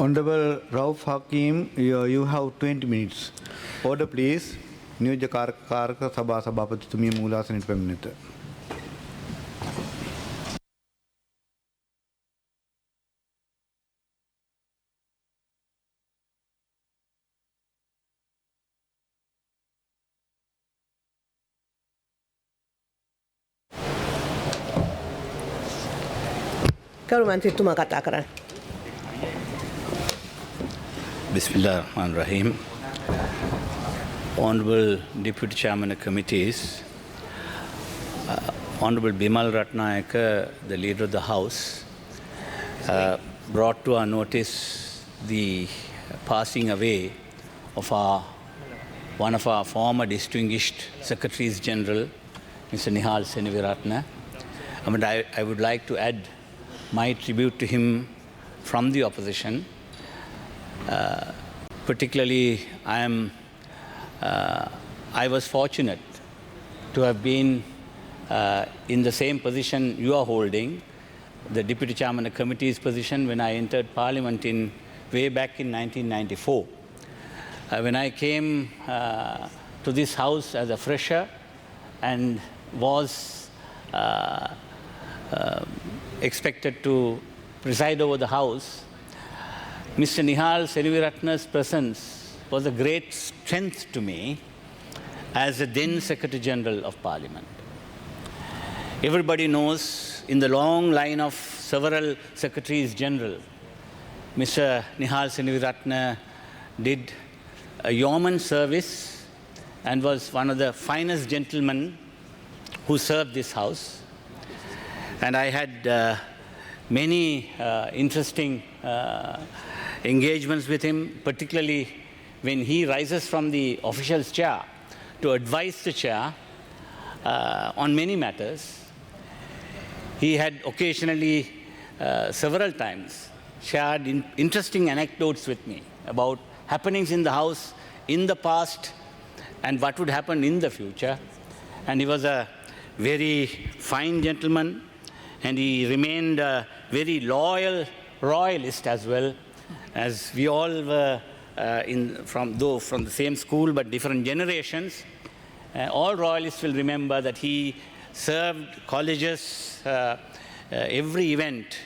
Honorable Rauf Hakim, you have 20 minutes. Order please. නියෝජ්‍ය කාර්ක සභා සභාපතිතුමිය මූලාසනයට පැමිණෙත. කරු මන්ත්‍රීතුමා කතා කරන්න. Bismillah ar-Rahman Rahim. Honorable Deputy Chairman of Committees, Honorable Bimal Ratnayaka, the Leader of the House, brought to our notice the passing away of one of our former distinguished Secretaries General, Mr. Nihal Seneviratne. I would like to add my tribute to him from the opposition. Particularly, I was fortunate to have been in the same position you are holding, the Deputy Chairman of Committee's position, when I entered Parliament way back in 1994. When I came to this House as a fresher and was expected to preside over the House, Mr. Nihal Seneviratne's presence was a great strength to me as a then Secretary General of Parliament. Everybody knows in the long line of several Secretaries General, Mr. Nihal Seneviratne did a yeoman service and was one of the finest gentlemen who served this House. And I had many interesting engagements with him, particularly when he rises from the official's chair to advise the chair on many matters. He had occasionally, several times, shared interesting anecdotes with me about happenings in the House in the past and what would happen in the future. And he was a very fine gentleman, and he remained a very loyal royalist as well, as we all were from the same school but different generations. All royalists will remember that he served colleges, every event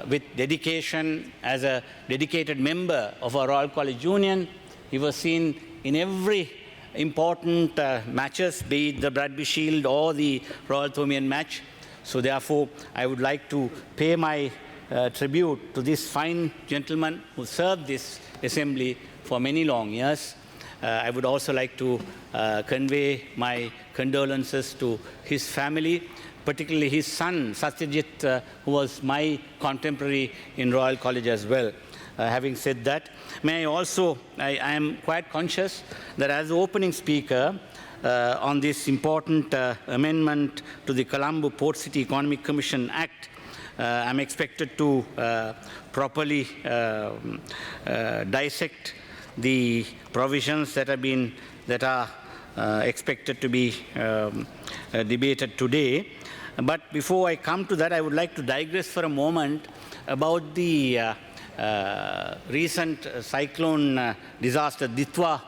with dedication as a dedicated member of our Royal College Union. He was seen in every important matches, be it the Bradby Shield or the Royal Thomaian match. So therefore, I would like to pay my tribute to this fine gentleman who served this assembly for many long years. I would also like to convey my condolences to his family, particularly his son, Satyajit, who was my contemporary in Royal College as well. Having said that, may I also, I am quite conscious that as the opening speaker on this important amendment to the Colombo Port City Economic Commission Act, I'm expected to properly dissect the provisions that are expected to be debated today. But before I come to that, I would like to digress for a moment about the recent cyclone disaster, Ditwa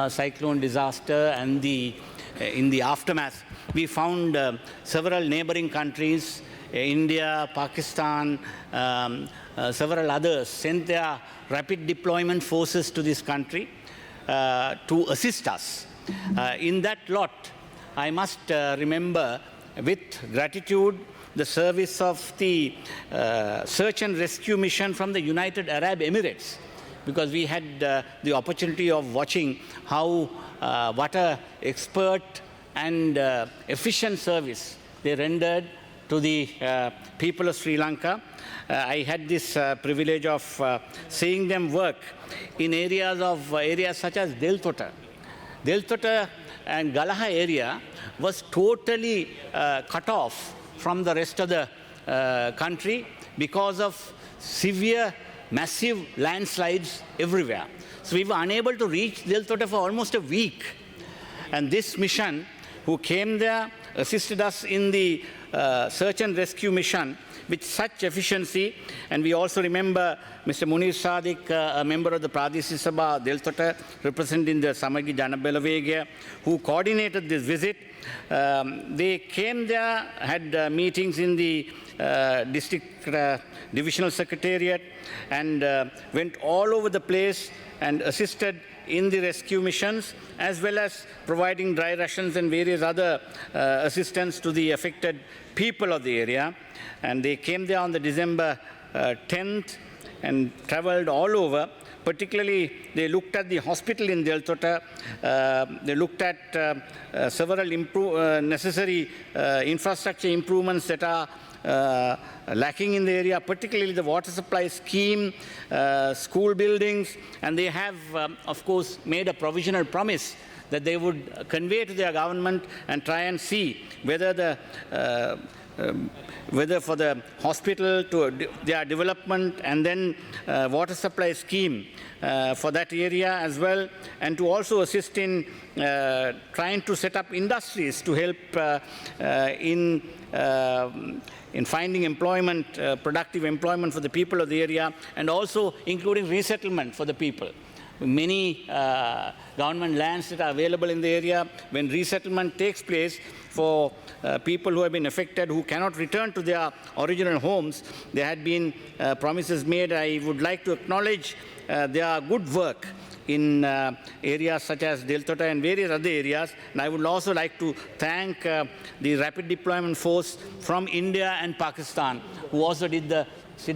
cyclone disaster, and in the aftermath, we found several neighboring countries, India, Pakistan, several others sent their rapid deployment forces to this country to assist us. In that lot, I must remember with gratitude the service of the search and rescue mission from the United Arab Emirates, because we had the opportunity of watching how what a expert and efficient service they rendered to the people of Sri Lanka. I had this privilege of seeing them work in areas such as Deltota. Deltota and Galaha area was totally cut off from the rest of the country because of severe, massive landslides everywhere. So we were unable to reach Deltota for almost a week. And this mission, who came there, assisted us in the search and rescue mission with such efficiency. And we also remember Mr. Munir Sadiq, a member of the Pradesi Sabha Deltota, representing the Samagi Janabelawege, who coordinated this visit. They came there, had meetings in the district divisional secretariat, and went all over the place and assisted in the rescue missions, as well as providing dry rations and various other assistance to the affected people of the area. And they came there on the December 10th and traveled all over. Particularly, they looked at the hospital in Deltota. They looked at several necessary infrastructure improvements that are lacking in the area, particularly the water supply scheme, school buildings, and they have, of course, made a provisional promise that they would convey to their government and try and see whether whether for the hospital to their development and then water supply scheme for that area as well, and to also assist in trying to set up industries to help in finding employment, productive employment for the people of the area, and also including resettlement for the people. Many government lands that are available in the area, when resettlement takes place for people who have been affected, who cannot return to their original homes, there had been promises made. I would like to acknowledge their good work in areas such as Deltota and various other areas. And I would also like to thank the Rapid Deployment Force from India and Pakistan, who also did a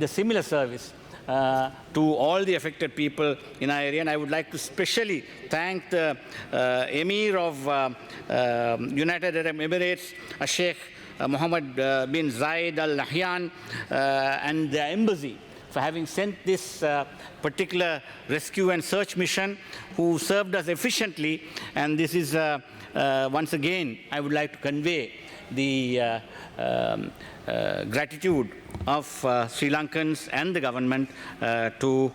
similar service to all the affected people in our area. And I would like to specially thank the Emir of United Arab Emirates, Sheikh Mohammed bin Zayed Al Nahyan, and the embassy for having sent this particular rescue and search mission, who served us efficiently. And this is, once again, I would like to convey the gratitude of Sri Lankans and the government to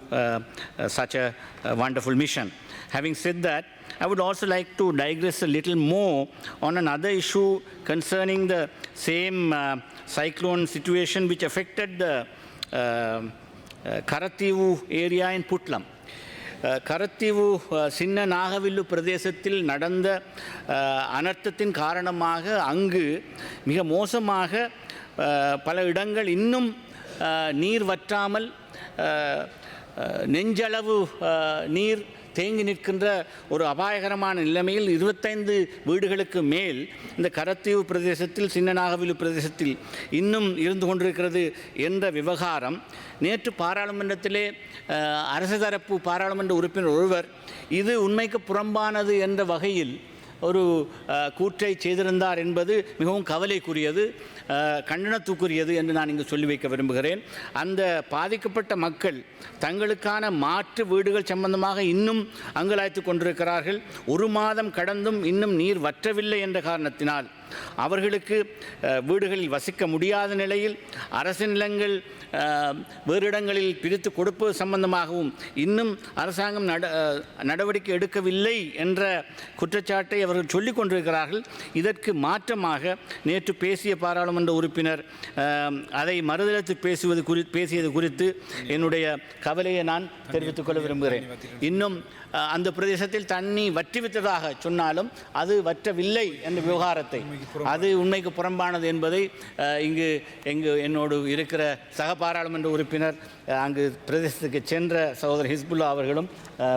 such a wonderful mission. Having said that, I would also like to digress a little more on another issue concerning the same cyclone situation which affected the Karathivu area in Putlam. கரத்தீவு சின்ன நாகவில்லு பிரதேசத்தில் நடந்த அனர்த்தத்தின் காரணமாக அங்கு மிக மோசமாக பல இடங்கள் இன்னும் நீர் வற்றாமல் நெஞ்சளவு நீர் தேங்கி நிற்கின்ற ஒரு அபாயகரமான நிலைமையில் 25 வீடுகளுக்கு மேல் இந்த கரத்தீவு பிரதேசத்தில் சின்ன நாகவில்லு பிரதேசத்தில் இன்னும் இருந்து கொண்டிருக்கிறது என்ற விவகாரம் நேற்று பாராளுமன்றத்திலே அரசு தரப்பு பாராளுமன்ற உறுப்பினர் ஒருவர் இது உண்மைக்கு புறம்பானது என்ற வகையில் ஒரு கூற்றை செய்திருந்தார் என்பது மிகவும் கவலைக்குரியது, கண்டனத்துக்குரியது என்று நான் இங்கு சொல்லி வைக்க விரும்புகிறேன். அந்த பாதிக்கப்பட்ட மக்கள் தங்களுக்கான மாற்று வீடுகள் சம்பந்தமாக இன்னும் அங்கலாய்த்து கொண்டிருக்கிறார்கள். ஒரு மாதம் கடந்தும் இன்னும் நீர் வற்றவில்லை என்ற காரணத்தினால் அவர்களுக்கு வீடுகளில் வசிக்க முடியாத நிலையில் அரசு நிலங்கள் வேறு இடங்களில் பிரித்து கொடுப்பது சம்பந்தமாகவும் இன்னும் அரசாங்கம் நடவடிக்கை எடுக்கவில்லை என்ற குற்றச்சாட்டை அவர்கள் சொல்லிக் கொண்டிருக்கிறார்கள். இதற்கு மாற்றமாக நேற்று பேசிய பாராளுமன்ற உறுப்பினர் அதை மறுதலித்து பேசியது குறித்து என்னுடைய கவலையை நான் தெரிவித்துக் கொள்ள விரும்புகிறேன். இன்னும் அந்த பிரதேசத்தில் தண்ணி வற்றிவிட்டதாக சொன்னாலும் அது வற்றவில்லை என்ற விவகாரத்தை, அது உண்மைக்கு புறம்பானது என்பதை இங்கு என்னோடு இருக்கிற சக பாராளுமன்ற உறுப்பினர் அங்கு பிரதேசத்துக்கு சென்ற சகோதரர் ஹிஸ்புல்லா அவர்களும்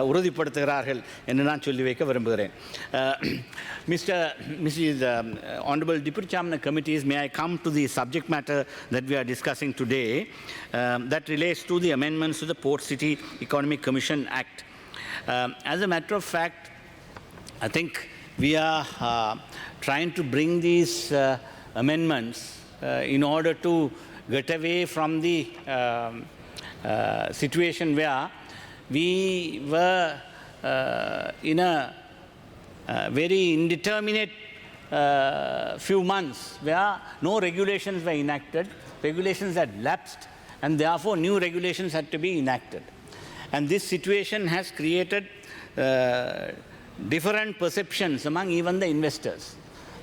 உறுதிப்படுத்துகிறார்கள் என்று நான் சொல்லி வைக்க விரும்புகிறேன். Mrs. Honorable Deputy Chairman of Committees, may I come to the subject matter that we are discussing today that relates to the amendments to the Port City Economic Commission Act. As a matter of fact, I think we are trying to bring these amendments in order to get away from the situation where we were in a very indeterminate few months where no regulations were enacted, regulations had lapsed, and therefore new regulations had to be enacted. And this situation has created different perceptions among even the investors.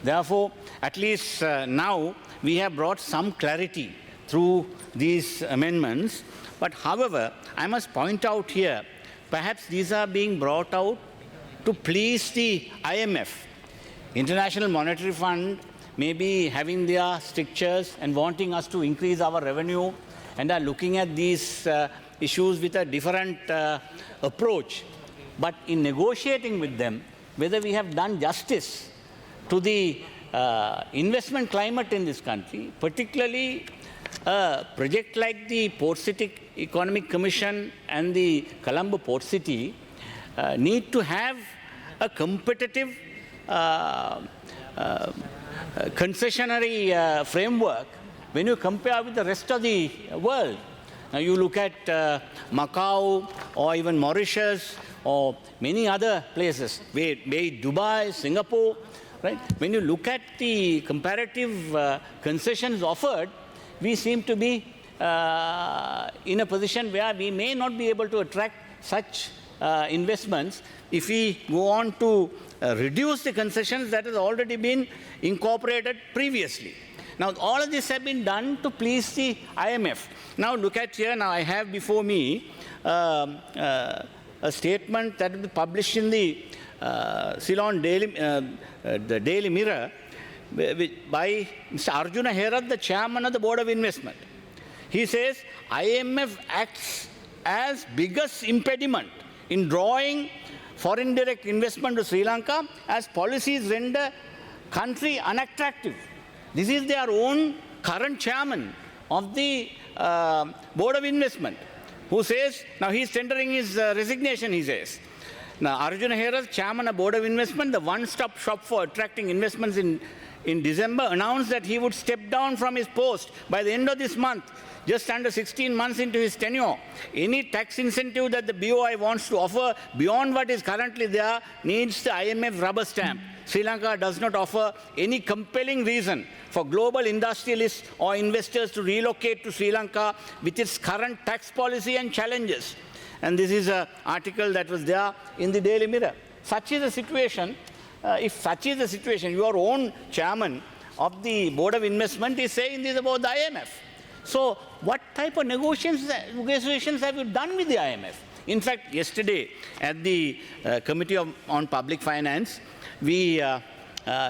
Therefore, at least now we have brought some clarity through these amendments. But however, I must point out here, perhaps these are being brought out to please the IMF. International Monetary Fund may be having their strictures and wanting us to increase our revenue and are looking at these issues with a different approach. But in negotiating with them, whether we have done justice to the investment climate in this country, particularly a project like the Port City Economic Commission and the Colombo Port City need to have a competitive concessionary framework when you compare with the rest of the world. Now you look at Macau or even Mauritius or many other places, be it Dubai, Singapore, right? When you look at the comparative concessions offered, we seem to be in a position where we may not be able to attract such investments if we go on to reduce the concessions that has already been incorporated previously. Now, all of this have been done to please the IMF. Now, look at here. Now, I have before me a statement that was published in the Ceylon the Daily Mirror by Mr. Arjuna Herath, the chairman of the Board of Investment. He says, IMF acts as biggest impediment in drawing foreign direct investment to Sri Lanka as policies render country unattractive. This is their own current chairman of the Board of Investment, who says, now he's tendering his resignation, he says. Now, Arjuna Herath, chairman of Board of Investment, the one-stop shop for attracting investments in December, announced that he would step down from his post by the end of this month, just under 16 months into his tenure. Any tax incentive that the BOI wants to offer beyond what is currently there needs the IMF rubber stamp. Sri Lanka does not offer any compelling reason for global industrialists or investors to relocate to Sri Lanka with its current tax policy and challenges. And this is an article that was there in the Daily Mirror. Such is the situation. If such is the situation, your own chairman of the Board of Investment is saying this about the IMF. So what type of negotiations have you done with the IMF? In fact, yesterday at the Committee on Public Finance, we,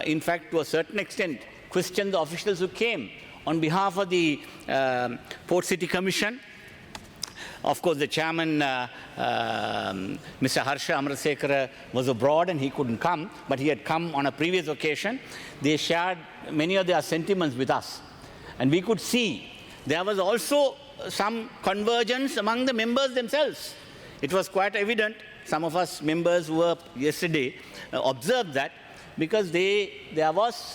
in fact, to a certain extent, questioned the officials who came on behalf of the Port City Commission. Of course, the chairman, Mr. Harsha Amarasekara, was abroad and he couldn't come, but he had come on a previous occasion. They shared many of their sentiments with us. And we could see there was also some convergence among the members themselves. It was quite evident. Some of us members who were yesterday observed that, because there was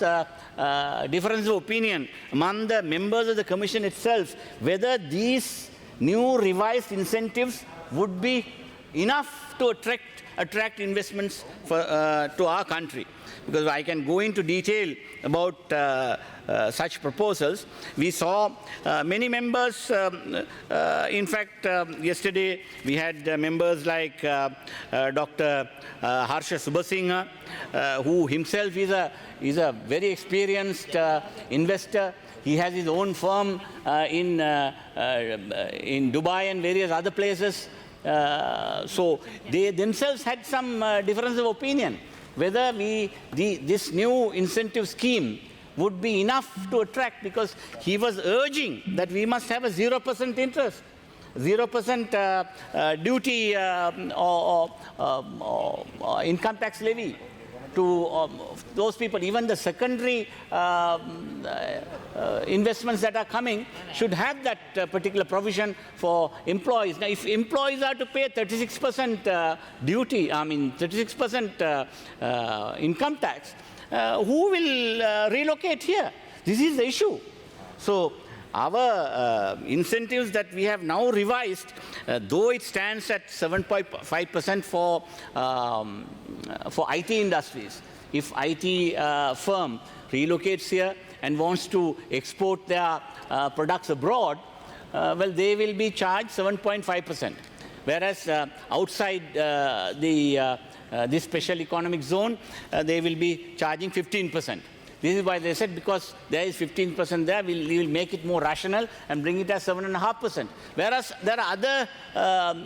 difference of opinion among the members of the commission itself, whether these new revised incentives would be enough to attract investments to our country. Because I can go into detail about such proposals. We saw many members, in fact, yesterday we had members like Dr. Harsha Subhasinghe, who himself is a very experienced investor. He has his own firm in Dubai and various other places. So they themselves had some difference of opinion whether this new incentive scheme would be enough to attract, because he was urging that we must have a 0% interest, 0% duty or income tax levy to those people. Even the secondary investments that are coming should have that particular provision for employees. Now, if employees are to pay 36% duty, 36% income tax, who will relocate here? This is the issue. So our incentives that we have now revised, though it stands at 7.5% for IT industries, if IT firm relocates here and wants to export their products abroad, well, they will be charged 7.5%. Whereas outside this special economic zone, they will be charging 15%. This is why they said because there is 15% there, we will make it more rational and bring it as 7.5%. Whereas there are other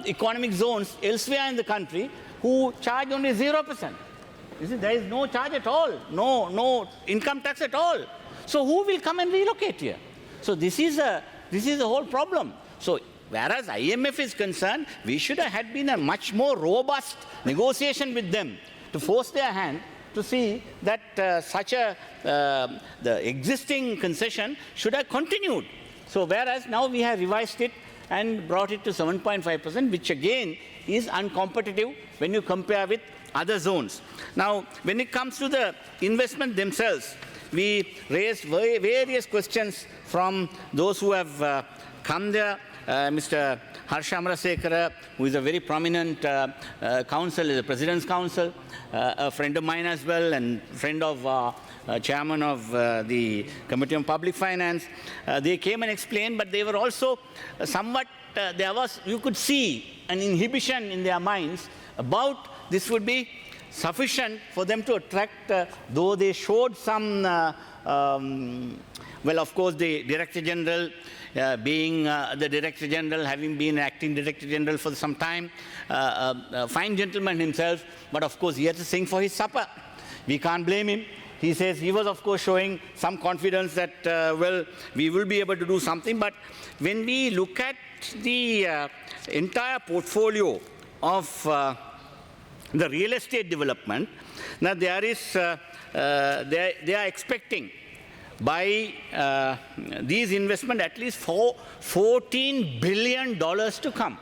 economic zones elsewhere in the country who charge only 0%. You see, there is no charge at all, no income tax at all. So who will come and relocate here? So this is the whole problem. So whereas IMF is concerned, we should have had been a much more robust negotiation with them to force their hand to see that the existing concession should have continued. So whereas now we have revised it and brought it to 7.5%, which again is uncompetitive when you compare with other zones. Now, when it comes to the investment themselves, we raised various questions from those who have come there. Mr. Harsha Amarasekara, who is a very prominent counsel, is the President's Counsel, a friend of mine as well, and friend of chairman of the Committee on Public Finance. They came and explained, but they were also somewhat, you could see an inhibition in their minds about this would be sufficient for them to attract, though they showed some, well, of course, the Director General, being the Director General, having been acting Director General for some time, a fine gentleman himself, but of course he had to sing for his supper. We can't blame him. He says he was, of course, showing some confidence that, well, we will be able to do something. But when we look at the entire portfolio of the real estate development, now there is, they are expecting by these investments at least $14 billion to come.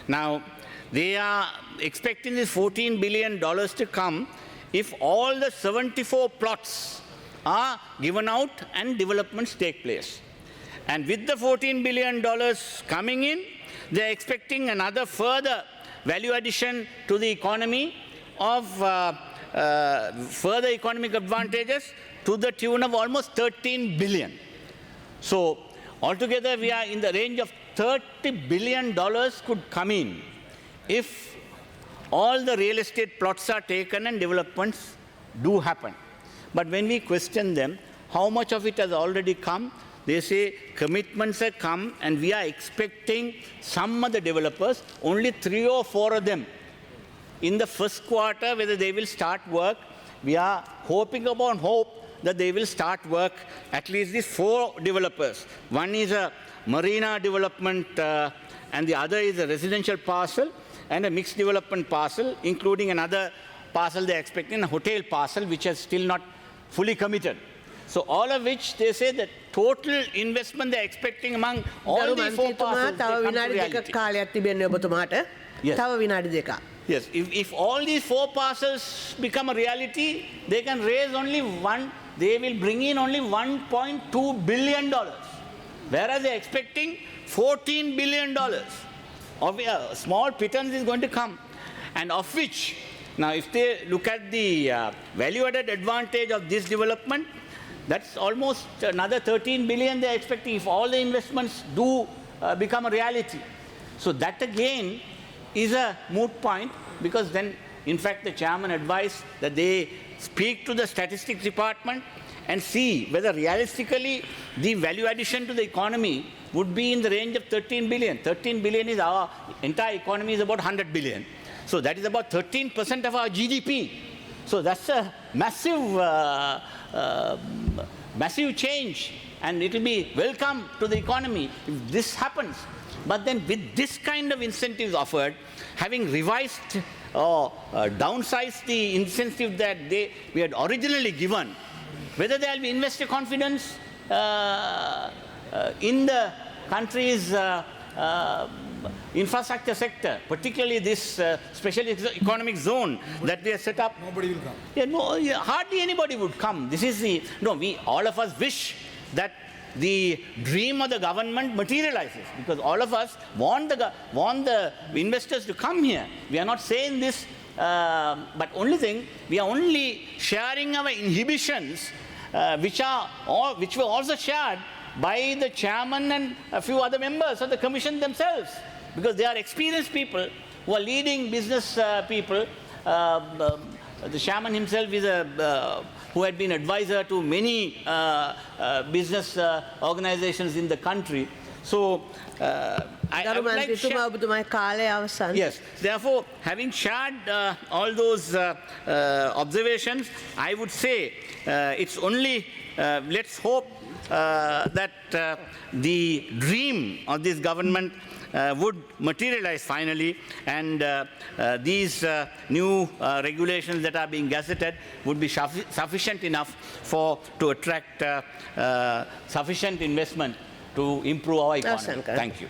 Now, they are expecting this $14 billion to come if all the 74 plots are given out and developments take place. And with the $14 billion coming in, they are expecting another further value addition to the economy of further economic advantages to the tune of almost $13 billion. So altogether, we are in the range of $30 billion could come in if all the real estate plots are taken and developments do happen. But when we question them, how much of it has already come? They say commitments have come and we are expecting some of the developers, only 3 or 4 of them, in the first quarter, whether they will start work. We are hoping upon hope that they will start work, at least these 4 developers. One is a marina development and the other is a residential parcel and a mixed development parcel, including another parcel they're expecting, a hotel parcel, which is still not fully committed. So all of which they say that total investment they're expecting among all these 4 parcels, they come to reality. Yes. Yes, if all these 4 parcels become a reality, they can raise only they will bring in only $1.2 billion, whereas they're expecting $14 billion. Of a small pittance is going to come, and of which, now if they look at the value-added advantage of this development, that's almost another $13 billion they're expecting if all the investments do become a reality. So that again is a moot point, because then, in fact, the chairman advised that they speak to the statistics department and see whether realistically the value addition to the economy would be in the range of 13 billion. 13 billion is our entire economy is about 100 billion. So that is about 13% of our GDP. So that's a massive, massive change, and it will be welcome to the economy if this happens. But then with this kind of incentives offered, having revised or downsized the incentive that we had originally given, whether there will be investor confidence in the country's infrastructure sector, particularly this special economic zone that we have set up. Nobody will come. Yeah, hardly anybody would come. This is all of us wish that the dream of the government materializes, because all of us want the investors to come here. We are not saying this, but only thing, we are only sharing our inhibitions, which were also shared by the chairman and a few other members of the commission themselves, because they are experienced people who are leading business people. The chairman himself is a who had been advisor to many business organizations in the country. So I ගරු would like to මන්ත්‍රීතුමා share, ඔබතුමාගේ කාලය අවසන්. yes, therefore, having shared all those observations, I would say it's only, let's hope that the dream of this government would materialize finally, and these new regulations that are being gazetted would be sufficient enough to attract sufficient investment to improve our economy. Awesome. Thank you.